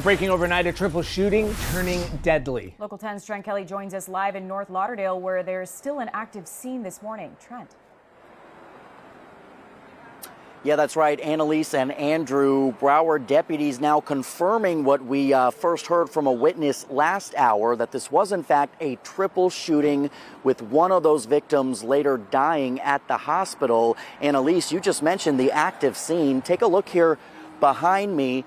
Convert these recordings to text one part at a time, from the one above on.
Breaking overnight, a triple shooting turning deadly. Local 10's Trent Kelly joins us live in North Lauderdale, where there's still an active scene this morning. Trent. Yeah, that's right, Annalise and Andrew. Broward deputies now confirming what we first heard from a witness last hour, that this was in fact a triple shooting with one of those victims later dying at the hospital. Annalise, you just mentioned the active scene. Take a look here behind me.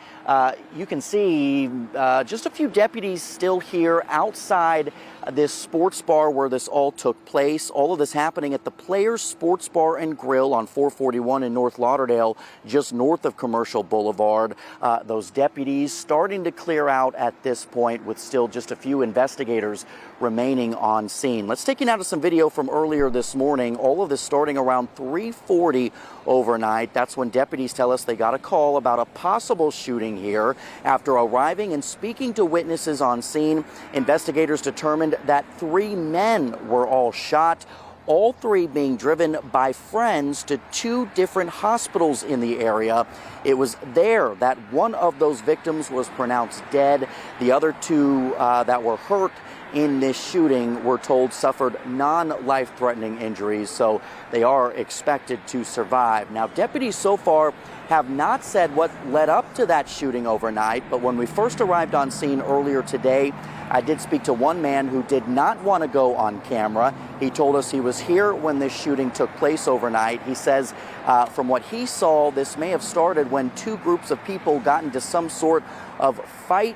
You can see just a few deputies still here outside this sports bar where this all took place. All of this happening at the Players Sports Bar and Grill on 441 in North Lauderdale, just north of Commercial Boulevard. Those deputies starting to clear out at this point, with still just a few investigators remaining on scene. Let's take you now to some video from earlier this morning. All of this starting around 3:40 overnight. That's when deputies tell us they got a call about a possible shooting here. After arriving and speaking to witnesses on scene, investigators determined that 3 men were all shot, all 3 being driven by friends to 2 different hospitals in the area. It was there that one of those victims was pronounced dead. The other 2 that were hurt in this shooting, we're told, suffered non-life-threatening injuries, so they are expected to survive. Now, deputies so far have not said what led up to that shooting overnight, but when we first arrived on scene earlier today, I did speak to one man who did not want to go on camera. He told us he was here when this shooting took place overnight. He says from what he saw, this may have started when 2 groups of people got into some sort of fight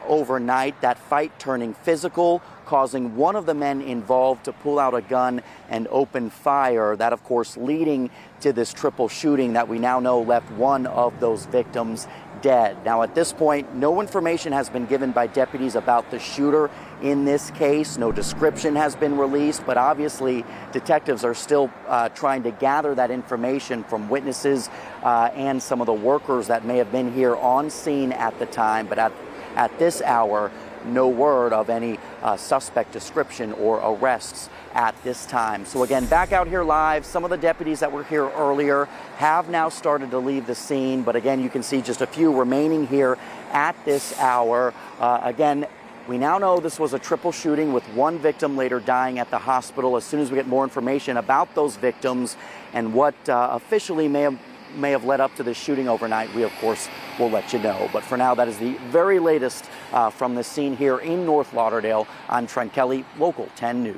overnight, that fight turning physical, causing one of the men involved to pull out a gun and open fire. That, of course, leading to this triple shooting that we now know left one of those victims dead. Now, at this point, no information has been given by deputies about the shooter in this case. No description has been released, but obviously detectives are still trying to gather that information from witnesses and some of the workers that may have been here on scene at the time. But at this hour, no word of any suspect description or arrests at this time. So again, back out here live, some of the deputies that were here earlier have now started to leave the scene. But again, you can see just a few remaining here at this hour. Again, we now know this was a triple shooting with one victim later dying at the hospital. As soon as we get more information about those victims and what officially may have led up to this shooting overnight, we of course will let you know. But for now, that is the very latest from this scene here in North Lauderdale. I'm Trent Kelly, Local 10 News.